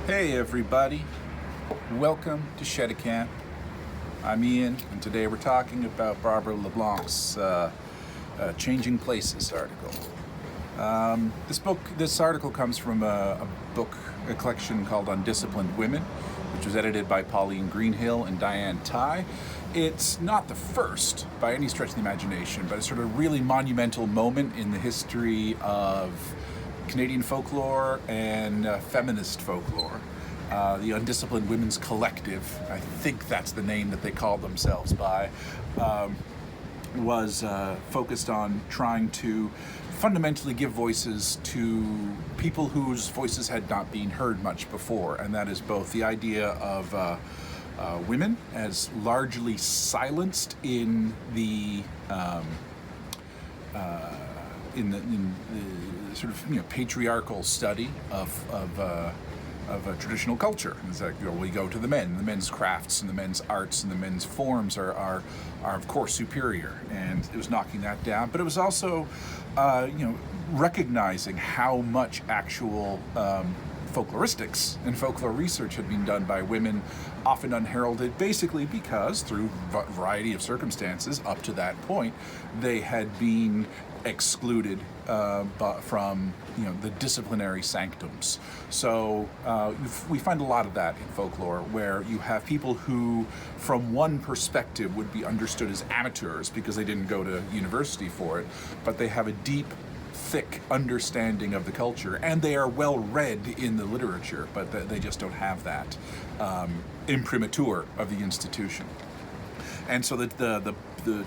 Hey everybody, welcome to Cheticamp. I'm Ian, and today we're talking about Barbara LeBlanc's Changing Places article. This article comes from a collection called Undisciplined Women, which was edited by Pauline Greenhill and Diane. It's not the first by any stretch of the imagination, but it's sort of a really monumental moment in the history of Canadian folklore and feminist folklore. The Undisciplined Women's Collective, I think that's the name that they called themselves by, was focused on trying to fundamentally give voices to people whose voices had not been heard much before, and that is both the idea of women as largely silenced in the sort of patriarchal study of a traditional culture. It's like, we go to the men's crafts and the men's arts and the men's forms are of course superior, and it was knocking that down. But it was also recognizing how much actual folkloristics and folklore research had been done by women, often unheralded, basically because through a variety of circumstances up to that point they had been excluded from the disciplinary sanctums. So we find a lot of that in folklore, where you have people who from one perspective would be understood as amateurs because they didn't go to university for it, but they have a deep, thick understanding of the culture, and they are well read in the literature, but they just don't have that imprimatur of the institution. And so the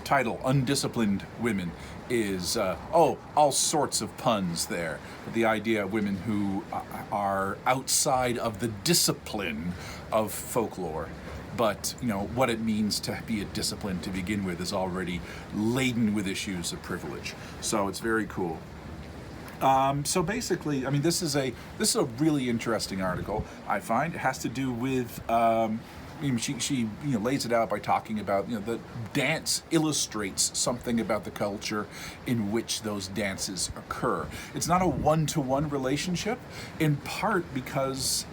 title, Undisciplined Women, is, all sorts of puns there. The idea of women who are outside of the discipline of folklore. But, what it means to be a discipline to begin with is already laden with issues of privilege. So it's very cool. So basically, this is a really interesting article, I find. It has to do with, she lays it out by talking about, the dance illustrates something about the culture in which those dances occur. It's not a one-to-one relationship, in part because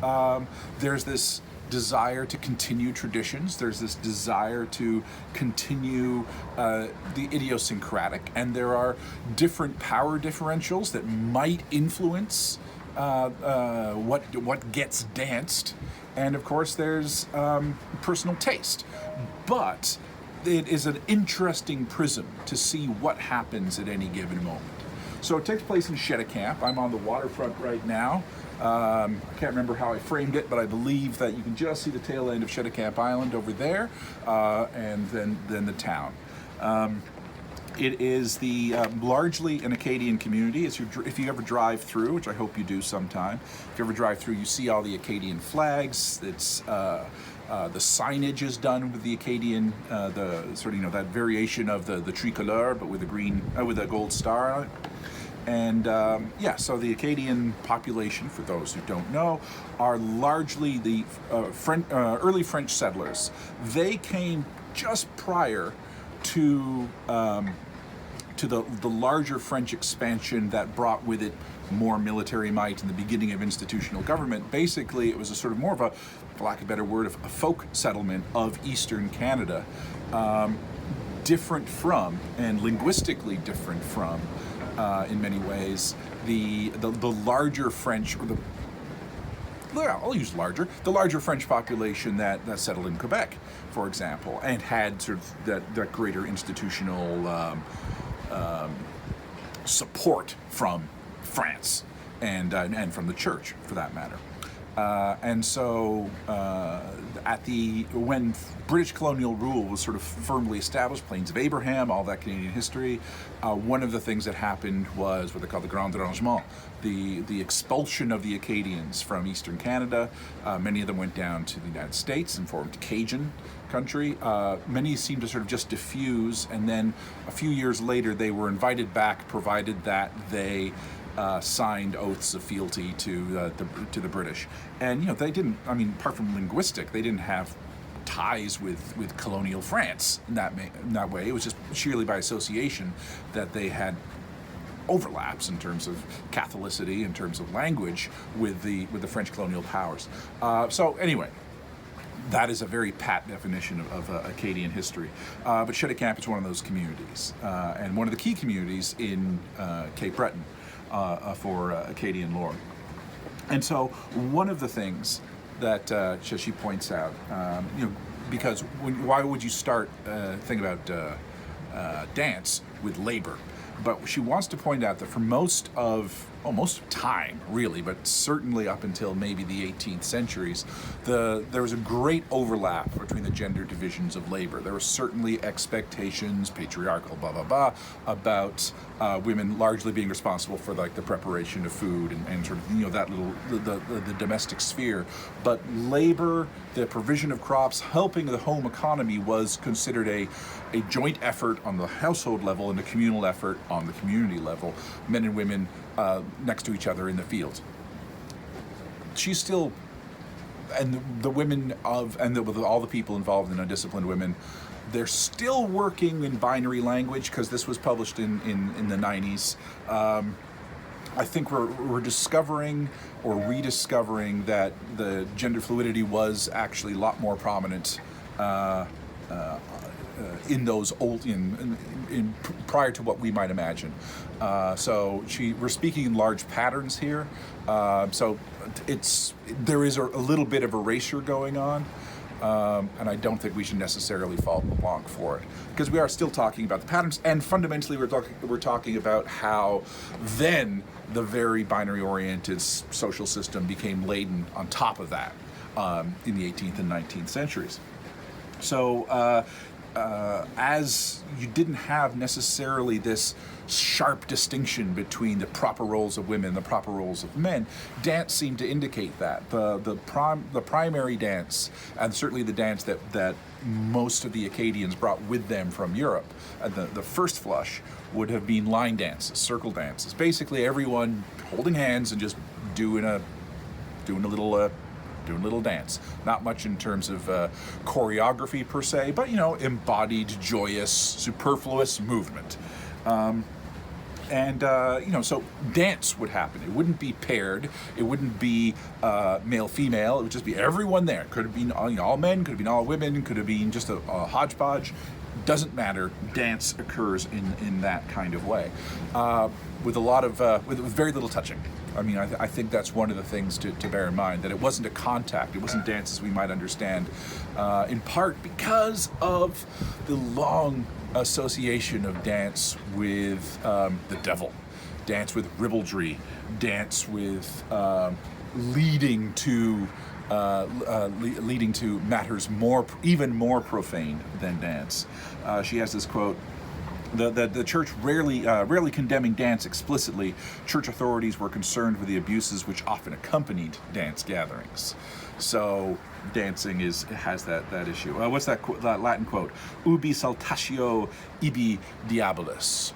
there's this desire to continue traditions. There's this desire to continue the idiosyncratic, and there are different power differentials that might influence what gets danced, and of course there's personal taste. But it is an interesting prism to see what happens at any given moment. So it takes place in Cheticamp. I'm on the waterfront right now. I can't remember how I framed it, but I believe that you can just see the tail end of Cheticamp Island over there, and then the town. It is largely an Acadian community. If you ever drive through, which I hope you do sometime, if you ever drive through, you see all the Acadian flags. It's the signage is done with the Acadian, that variation of the tricolore, but with a gold star on it. And so the Acadian population, for those who don't know, are largely the early French settlers. They came just prior to the larger French expansion that brought with it more military might and the beginning of institutional government. Basically, it was a sort of more of a, for lack of a better word, a folk settlement of Eastern Canada, different from, and linguistically different from, in many ways, the larger French, or I'll use larger, the larger French population that settled in Quebec, for example, and had sort of that greater institutional support from France and from the church, for that matter. And so when British colonial rule was sort of firmly established, Plains of Abraham, all that Canadian history, one of the things that happened was what they call the Grand Dérangement, the expulsion of the Acadians from Eastern Canada. Many of them went down to the United States and formed Cajun country. Many seemed to sort of just diffuse, and then a few years later they were invited back, provided that they signed oaths of fealty to the British. And they didn't, apart from linguistic, they didn't have ties with colonial France in that way. It was just sheerly by association that they had overlaps in terms of Catholicity, in terms of language, with the French colonial powers. So anyway, that is a very pat definition of Acadian history. But Cheticamp is one of those communities, and one of the key communities in Cape Breton for Acadian lore. And so one of the things that she points out, because why would you start thinking about dance with labor? But she wants to point out that for most of time, really, but certainly up until maybe the 18th centuries, there was a great overlap between the gender divisions of labor. There were certainly expectations, patriarchal, blah, blah, blah, about women largely being responsible for like the preparation of food and sort of, that little, the domestic sphere. But labor, the provision of crops, helping the home economy was considered a joint effort on the household level and a communal effort on the community level, men and women next to each other in the fields. She's still, and the women with all the people involved in Undisciplined Women, they're still working in binary language, because this was published in the 90s. I think we're discovering or rediscovering that the gender fluidity was actually a lot more prominent in those old, in prior to what we might imagine. So we're speaking in large patterns here. So there is a little bit of erasure going on. And I don't think we should necessarily fault Blanc for it, because we are still talking about the patterns, and fundamentally we're talking about how then the very binary-oriented social system became laden on top of that in the 18th and 19th centuries. So as you didn't have necessarily this sharp distinction between the proper roles of women and the proper roles of men, dance seemed to indicate that. The primary dance, and certainly the dance that most of the Acadians brought with them from Europe, the first flush, would have been line dances, circle dances. Basically everyone holding hands and just doing a little dance. Not much in terms of choreography per se, but embodied, joyous, superfluous movement. So dance would happen. It wouldn't be paired. It wouldn't be male-female. It would just be everyone there. Could have been all men, could have been all women, could have been just a hodgepodge. Doesn't matter. Dance occurs in that kind of way, with a lot of with very little touching. I mean, I think that's one of the things to bear in mind, that it wasn't a contact. It wasn't dance as we might understand, in part because of the long association of dance with the devil, dance with ribaldry, dance with leading to matters even more profane than dance. She has this quote: The church rarely condemning dance explicitly, church authorities were concerned with the abuses which often accompanied dance gatherings. So dancing has that issue. What's that Latin quote? Ubi saltatio, ibi diabolus.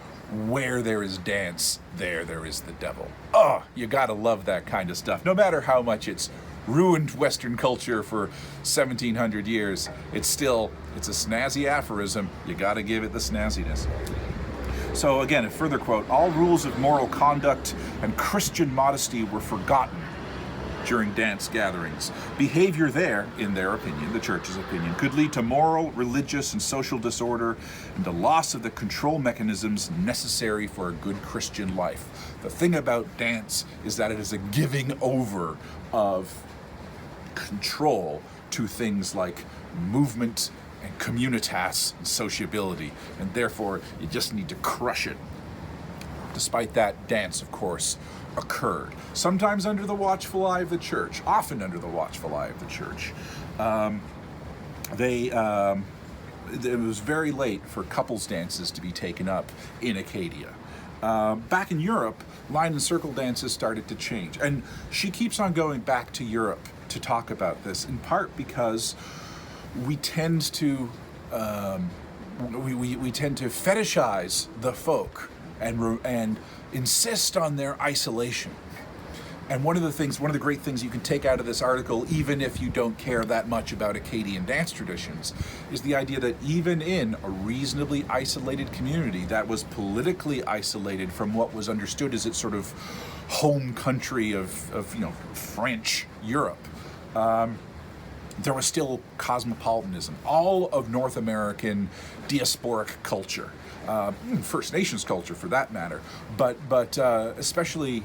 Where there is dance, there is the devil. Oh, you gotta love that kind of stuff. No matter how much it's ruined Western culture for 1,700 years, it's a snazzy aphorism. You gotta give it the snazziness. So again, a further quote: all rules of moral conduct and Christian modesty were forgotten during dance gatherings. Behavior there, in their opinion, the church's opinion, could lead to moral, religious, and social disorder and the loss of the control mechanisms necessary for a good Christian life. The thing about dance is that it is a giving over of control to things like movement and communitas and sociability, and therefore you just need to crush it. Despite that, dance, of course, occurred, sometimes under the watchful eye of the church, often under the watchful eye of the church. It was very late for couples dances to be taken up in Acadia. Back in Europe, line and circle dances started to change, and she keeps on going back to Europe to talk about this, in part because we tend to we tend to fetishize the folk and insist on their isolation. And one of the great things you can take out of this article, even if you don't care that much about Acadian dance traditions, is the idea that even in a reasonably isolated community that was politically isolated from what was understood as its sort of home country of French Europe, there was still cosmopolitanism. All of North American diasporic culture, First Nations culture for that matter, but especially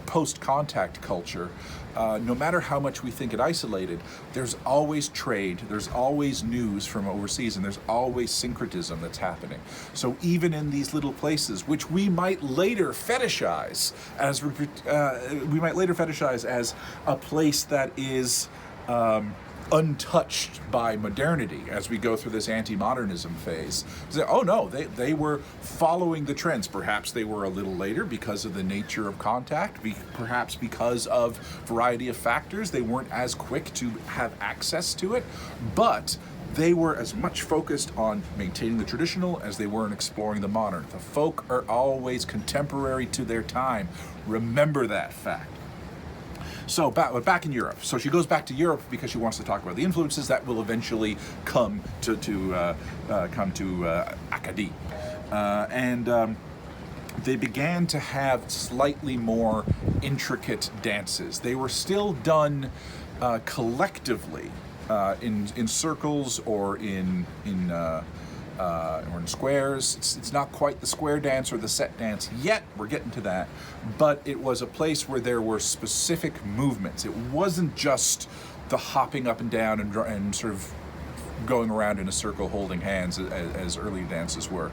post-contact culture. No matter how much we think it isolated, there's always trade, there's always news from overseas, and there's always syncretism that's happening. So even in these little places, which we might later fetishize as a place that is untouched by modernity as we go through this anti-modernism phase. Oh no, they were following the trends. Perhaps they were a little later because of the nature of contact, perhaps because of variety of factors. They weren't as quick to have access to it, but they were as much focused on maintaining the traditional as they were in exploring the modern. The folk are always contemporary to their time. Remember that fact. So back in Europe. So she goes back to Europe because she wants to talk about the influences that will eventually come to Acadie, and they began to have slightly more intricate dances. They were still done collectively in circles or in squares. It's not quite the square dance or the set dance yet. We're getting to that. But it was a place where there were specific movements. It wasn't just the hopping up and down and sort of going around in a circle holding hands as early dances were.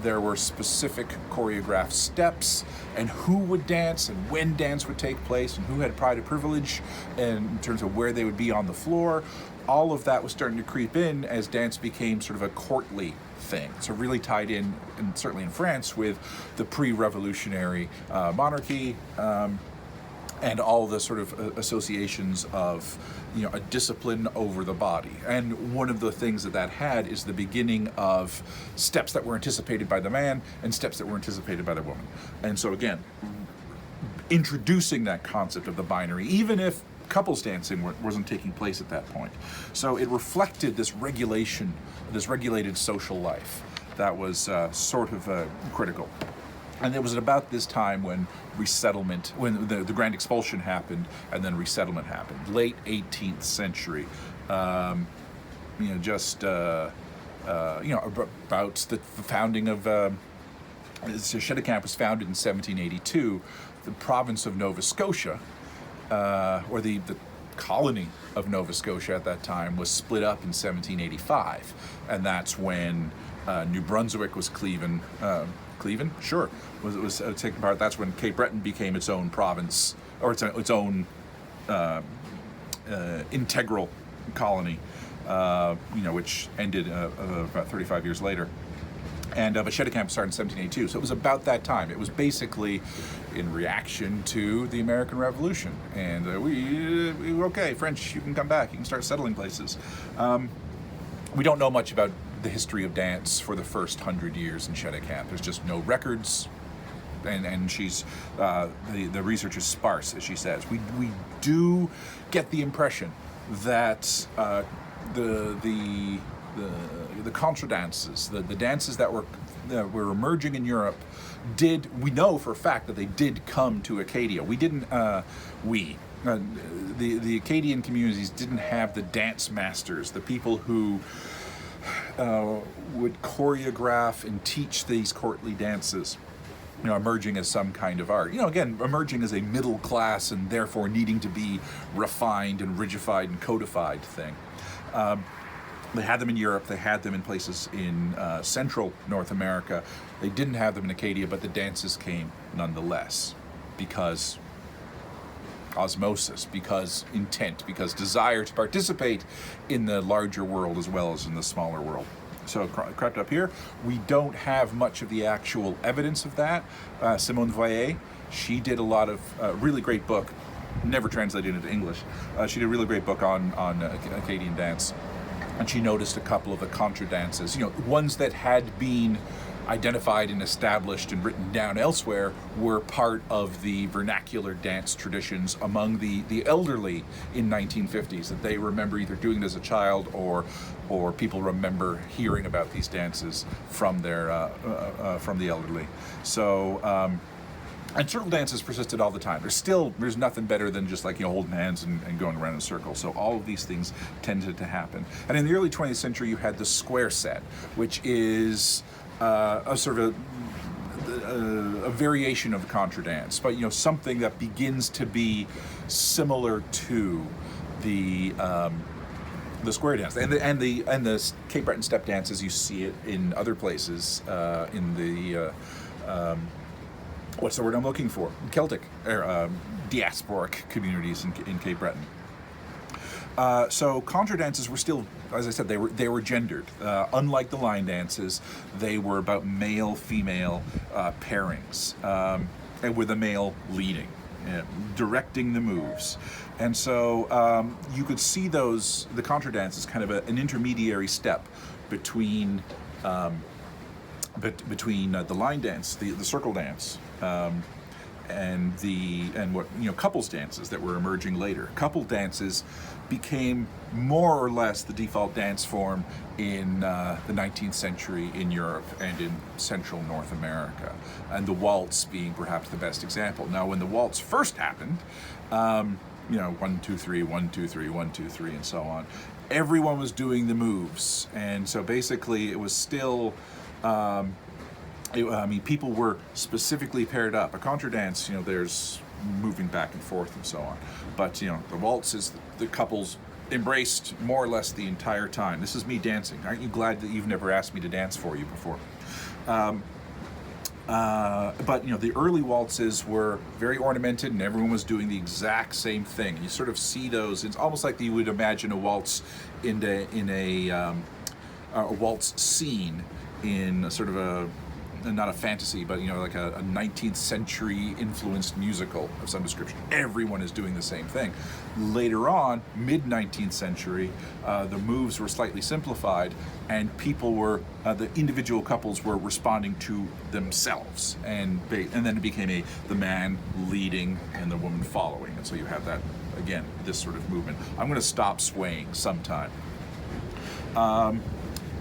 There were specific choreographed steps and who would dance and when dance would take place and who had pride of privilege in terms of where they would be on the floor. All of that was starting to creep in as dance became sort of a courtly thing. So really tied in, and certainly in France, with the pre-revolutionary monarchy and all the sort of associations of a discipline over the body. And one of the things that had is the beginning of steps that were anticipated by the man and steps that were anticipated by the woman. And so again, introducing that concept of the binary, even if couples dancing wasn't taking place at that point. So it reflected this regulation, this regulated social life that was sort of critical. And it was at about this time when resettlement, when the Grand Expulsion happened, and then resettlement happened. Late 18th century. About the founding of Cheticamp was founded in 1782. The province of Nova Scotia, or the colony of Nova Scotia at that time, was split up in 1785, and that's when New Brunswick was cleaving. Sure, was taking part. That's when Cape Breton became its own province, or its own integral colony, which ended about 35 years later. And but Cheticamp started in 1782, so it was about that time. It was basically in reaction to the American Revolution, and okay, French, you can come back, you can start settling places. We don't know much about the history of dance for the first 100 years in Cheticamp. There's just no records, and she's the research is sparse, as she says. We do get the impression that the contra dances, the dances that were emerging in Europe, we know for a fact that they did come to Acadia. The Acadian communities didn't have the dance masters, the people who would choreograph and teach these courtly dances, emerging as some kind of art. Again, emerging as a middle class and therefore needing to be refined and rigified and codified thing. They had them in Europe, they had them in places in central North America. They didn't have them in Acadia, but the dances came nonetheless because osmosis, because intent, because desire to participate in the larger world as well as in the smaller world. So it crept up here. We don't have much of the actual evidence of that. Simone Voyer, she did a lot of really great book, never translated into English. She did a really great book on Acadian dance. And she noticed a couple of the contra dances, ones that had been identified and established and written down elsewhere were part of the vernacular dance traditions among the elderly in 1950s, that they remember either doing it as a child or people remember hearing about these dances from from the elderly. So and circle dances persisted all the time. There's nothing better than just like, holding hands and going around in a circle. So all of these things tended to happen. And in the early 20th century, you had the square set, which is a sort of a variation of the contra dance, but something that begins to be similar to the square dance and the Cape Breton step dances. You see it in other places in the what's the word I'm looking for? Celtic diasporic communities in Cape Breton. So contra dances were still, as I said, they were gendered. Unlike the line dances, they were about male-female pairings, and with a male leading, directing the moves. And so you could see the contra dance as kind of an intermediary step between the line dance, the circle dance, and what couples dances that were emerging later. Couple dances became more or less the default dance form in the 19th century in Europe and in Central North America, and the waltz being perhaps the best example. Now, when the waltz first happened, 1, 2, 3, 1, 2, 3, 1, 2, 3, and so on, everyone was doing the moves, and so basically it was still. People were specifically paired up. A contra dance, there's moving back and forth and so on. But, the waltz is the couples embraced more or less the entire time. This is me dancing. Aren't you glad that you've never asked me to dance for you before? But the early waltzes were very ornamented, and everyone was doing the exact same thing. You sort of see those. It's almost like you would imagine a waltz in a waltz scene in a sort of a, not a fantasy, but like a 19th century influenced musical of some description. Everyone is doing the same thing. Later on, mid 19th century, the moves were slightly simplified, and the individual couples were responding to themselves, and then it became the man leading and the woman following, and so you have that again, this sort of movement. I'm going to stop swaying sometime.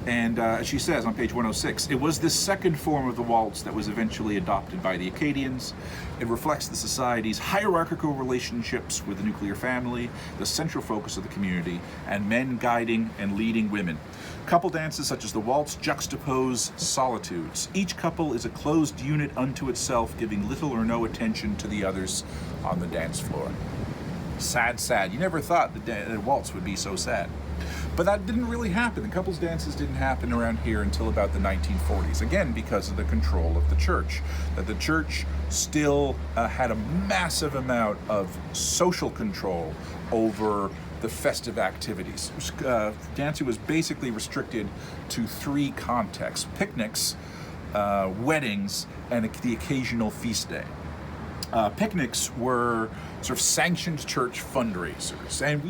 And she says on page 106, it was this second form of the waltz that was eventually adopted by the Acadians. It reflects the society's hierarchical relationships with the nuclear family, the central focus of the community, and men guiding and leading women. Couple dances such as the waltz juxtapose solitudes. Each couple is a closed unit unto itself, giving little or no attention to the others on the dance floor. Sad, sad. You never thought the waltz would be so sad. But that didn't really happen. The couples dances didn't happen around here until about the 1940s, again because of the control of the church. That the church still had a massive amount of social control over the festive activities. Dancing was basically restricted to 3 contexts: picnics, weddings, and the occasional feast day. Picnics were sort of sanctioned church fundraisers, and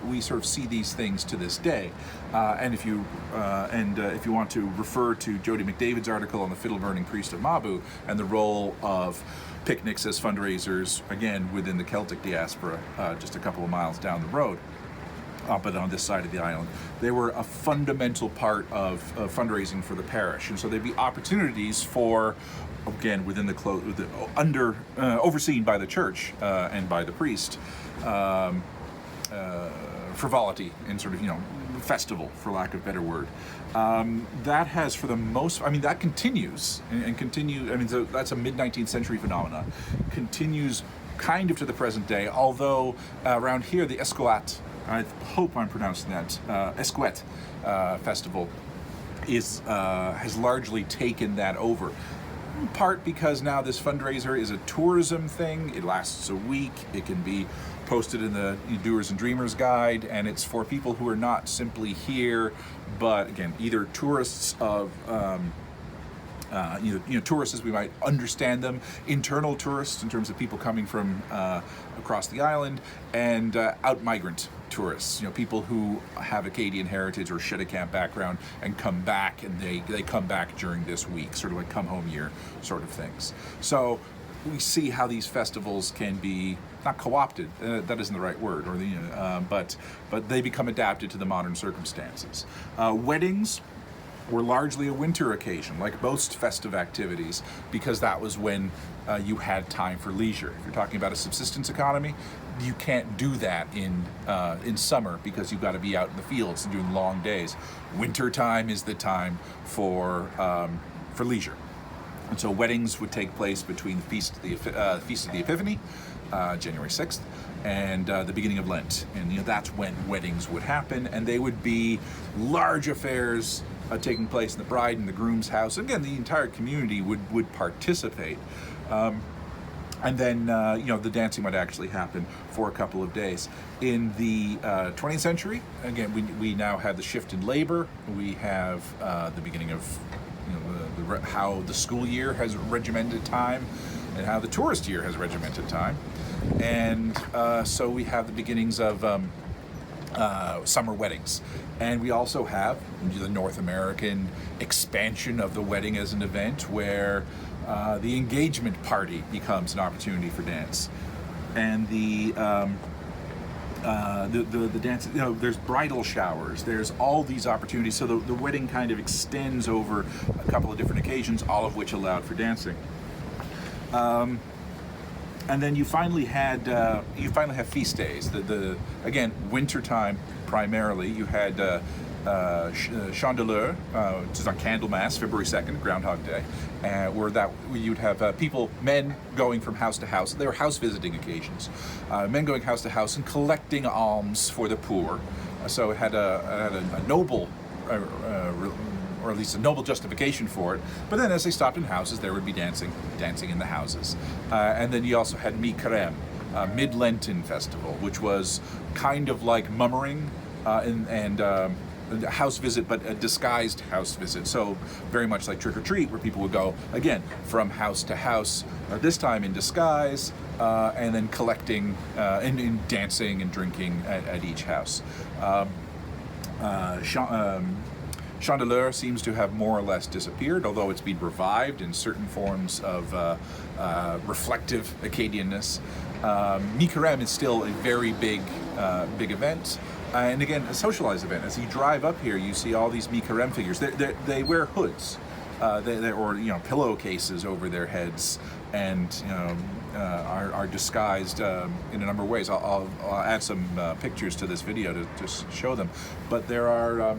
we sort of see these things to this day. And if you want to refer to Jody McDavid's article on the fiddle burning priest of Mabu and the role of picnics as fundraisers, again within the Celtic diaspora, just a couple of miles down the road, but on this side of the island, they were a fundamental part of fundraising for the parish, and so there'd be opportunities for, again, within the overseen by the church and by the priest, frivolity and sort of festival, for lack of a better word. That has, for the most, that continues and continue. That's a mid 19th century phenomenon. Continues kind of to the present day, although around here the Esquat, I hope I'm pronouncing that, Esquet festival has largely taken that over. In part because now this fundraiser is a tourism thing. It lasts a week. It can be posted in the Doers and Dreamers Guide, and it's for people who are not simply here, but again, either tourists of tourists as we might understand them, internal tourists in terms of people coming from across the island, and out migrant tourists, people who have Acadian heritage or Cheticamp background and come back, and they come back during this week, sort of like come home year sort of things. So we see how these festivals can be not co-opted, that isn't the right word, or but they become adapted to the modern circumstances. Weddings were largely a winter occasion, like most festive activities, because that was when you had time for leisure. If you're talking about a subsistence economy, you can't do that in summer because you've got to be out in the fields and doing long days. Winter time is the time for leisure. And so weddings would take place between the Feast of the Epiphany, January 6th, and the beginning of Lent. And that's when weddings would happen, and they would be large affairs taking place in the bride and the groom's house. Again, the entire community would participate. And then, the dancing would actually happen for a couple of days. In the 20th century, again, we now have the shift in labor. We have the beginning of how the school year has regimented time and how the tourist year has regimented time. And so we have the beginnings of summer weddings. And we also have the North American expansion of the wedding as an event where the engagement party becomes an opportunity for dance. And the dance, there's bridal showers, there's all these opportunities. So the wedding kind of extends over a couple of different occasions, all of which allowed for dancing. And then you finally have feast days. Again, wintertime primarily. You had Chandeleur, which is on Candlemas, February 2nd, Groundhog Day, where you'd have men going from house to house. They were house visiting occasions. Men going house to house and collecting alms for the poor. So it had a noble, or at least a noble justification for it. But then as they stopped in houses, there would be dancing in the houses. And then you also had Mi-Carême, Mid-Lenten festival, which was kind of like mummering and a house visit, but a disguised house visit. So very much like trick or treat, where people would go, again, from house to house, this time in disguise, and then collecting and dancing and drinking at each house. Chandeleur seems to have more or less disappeared, although it's been revived in certain forms of reflective Acadianness. Mi-Carême is still a very big event, and again, a socialized event. As you drive up here, you see all these Mi-Carême figures. They wear hoods, or pillowcases over their heads, and are disguised in a number of ways. I'll add some pictures to this video to show them, but there are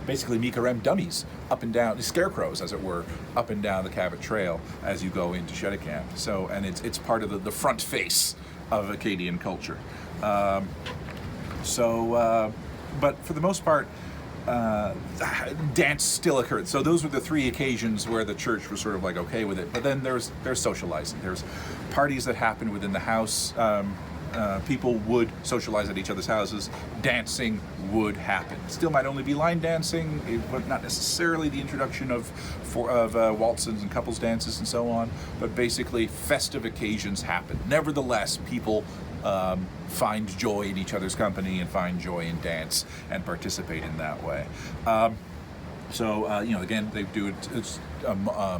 basically Mi-Carême dummies up and down, scarecrows as it were, up and down the Cabot Trail as you go into Cheticamp. So, and it's part of the front face of Acadian culture. But for the most part, dance still occurred. So those were the three occasions where the church was sort of like okay with it. But then there's socializing. There's parties that happen within the house. People would socialize at each other's houses. Dancing would happen. Still might only be line dancing, but not necessarily the introduction of waltzes and couples dances and so on, but basically festive occasions happen. Nevertheless, people find joy in each other's company and find joy in dance and participate in that way. Again, they do it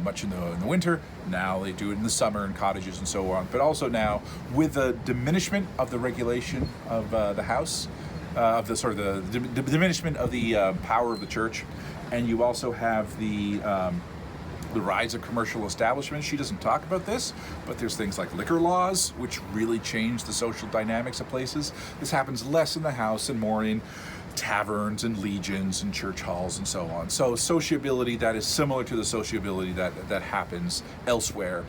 much in the winter. Now they do it in the summer in cottages and so on. But also now, with the diminishment of the regulation of the house, the diminishment of the power of the church, and you also have the rise of commercial establishments. She doesn't talk about this, but there's things like liquor laws, which really change the social dynamics of places. This happens less in the house and more in taverns and legions and church halls and so on. So sociability that is similar to the sociability that happens elsewhere.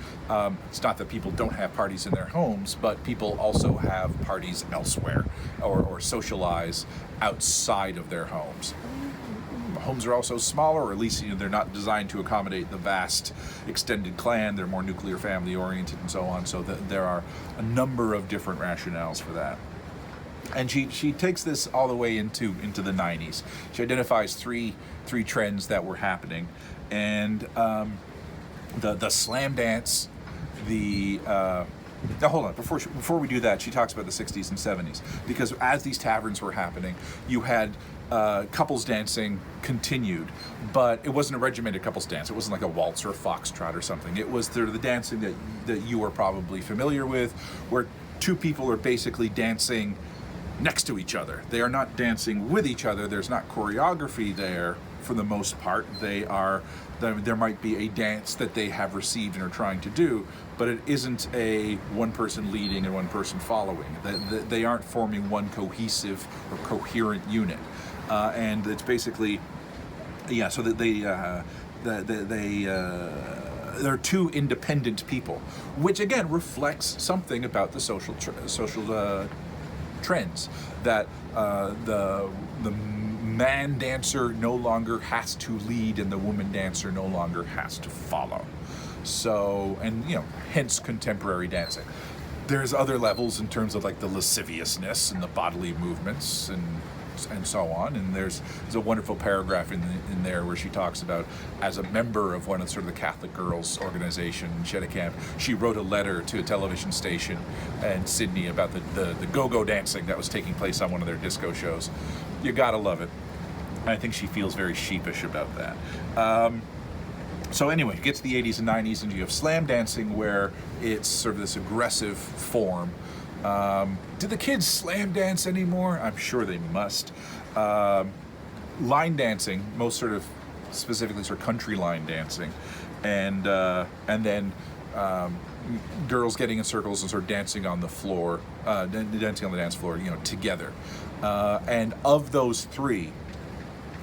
It's not that people don't have parties in their homes, but people also have parties elsewhere or socialize outside of their homes. Homes are also smaller, or at least they're not designed to accommodate the vast extended clan. They're more nuclear family oriented and so on. So there are a number of different rationales for that. And she takes this all the way into the 90s. She identifies three trends that were happening, And the slam dance, now hold on, before we do that, she talks about the 60s and 70s, because as these taverns were happening, you had couples dancing continued, but it wasn't a regimented couples dance. It wasn't like a waltz or a foxtrot or something. It was the dancing that you are probably familiar with, where two people are basically dancing next to each other. They are not dancing with each other. There's not choreography there for the most part. There might be a dance that they have received and are trying to do, but it isn't a one person leading and one person following. They aren't forming one cohesive or coherent unit. And it's basically, yeah, so that they're two independent people, which again reflects something about the social trends, that the man dancer no longer has to lead and the woman dancer no longer has to follow. So, and hence contemporary dancing. There's other levels in terms of like the lasciviousness and the bodily movements and so on. And there's a wonderful paragraph in there where she talks about, as a member of one of sort of the Catholic girls organization, Cheticamp, she wrote a letter to a television station in Sydney about the go-go dancing that was taking place on one of their disco shows. You gotta love it. I think she feels very sheepish about that. So anyway, you get to the 80s and 90s and you have slam dancing, where it's sort of this aggressive form. Do the kids slam dance anymore? I'm sure they must. Line dancing, most sort of specifically sort of country line dancing, and then girls getting in circles and sort of dancing on the floor, dancing on the dance floor, together. And of those three,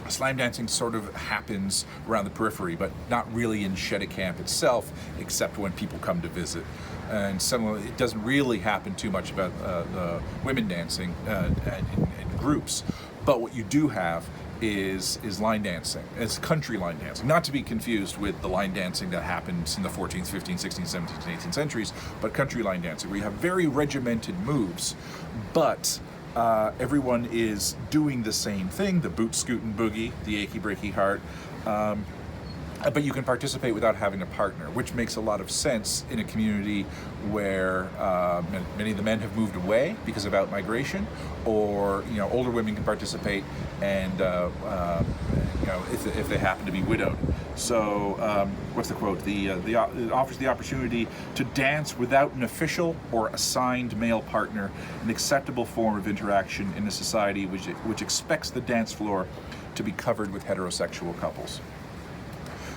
slam dancing sort of happens around the periphery, but not really in Cheticamp itself, except when people come to visit. And it doesn't really happen too much about the women dancing in groups. But what you do have is line dancing. It's country line dancing, not to be confused with the line dancing that happens in the 14th, 15th, 16th, 17th, and 18th centuries, but country line dancing, where you have very regimented moves, but everyone is doing the same thing, the boot scootin' boogie, the achy breaky heart, but you can participate without having a partner, which makes a lot of sense in a community where many of the men have moved away because of out-migration, or older women can participate, and if they happen to be widowed. So what's the quote? It offers the opportunity to dance without an official or assigned male partner, an acceptable form of interaction in a society which expects the dance floor to be covered with heterosexual couples.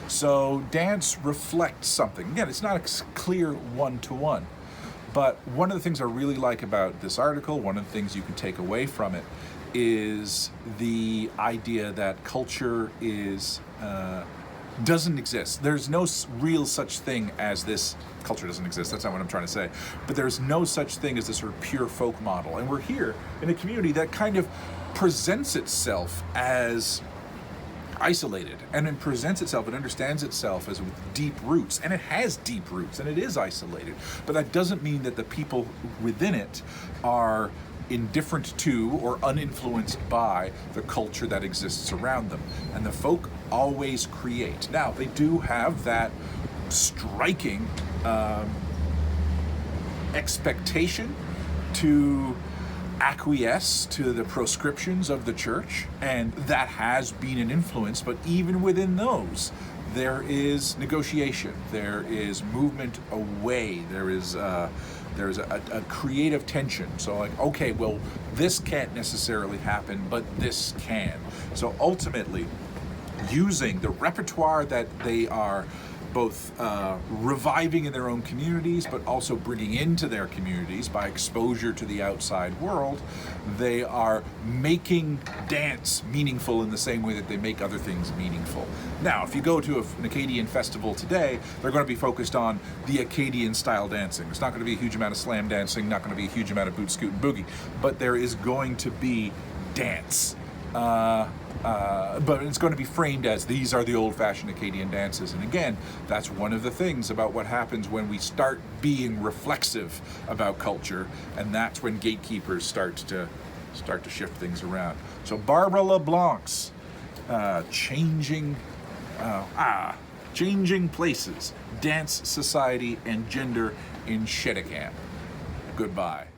So dance reflects something. Again, it's not a clear one-to-one, but one of the things I really like about this article, one of the things you can take away from it, is the idea that culture doesn't exist. There's no real such thing as this. Culture doesn't exist, that's not what I'm trying to say. But there's no such thing as this sort of pure folk model. And we're here in a community that kind of presents itself as isolated, and it presents itself and understands itself as with deep roots, and it has deep roots, and it is isolated. But that doesn't mean that the people within it are indifferent to or uninfluenced by the culture that exists around them. And the folk always create. Now, they do have that striking expectation to acquiesce to the proscriptions of the church, and that has been an influence, but even within those, there is negotiation, there is movement away, there's a creative tension. So like, okay, well, this can't necessarily happen, but this can. So ultimately, using the repertoire that they are both reviving in their own communities, but also bringing into their communities by exposure to the outside world, they are making dance meaningful in the same way that they make other things meaningful. Now, if you go to an Acadian festival today, they're going to be focused on the Acadian style dancing. There's not going to be a huge amount of slam dancing, not going to be a huge amount of boot scoot and boogie, but there is going to be dance. But it's going to be framed as these are the old-fashioned Acadian dances. And again, that's one of the things about what happens when we start being reflexive about culture, and that's when gatekeepers start to shift things around. So Barbara LeBlanc's changing Changing Places, Dance, Society, and Gender in Cheticamp. Goodbye.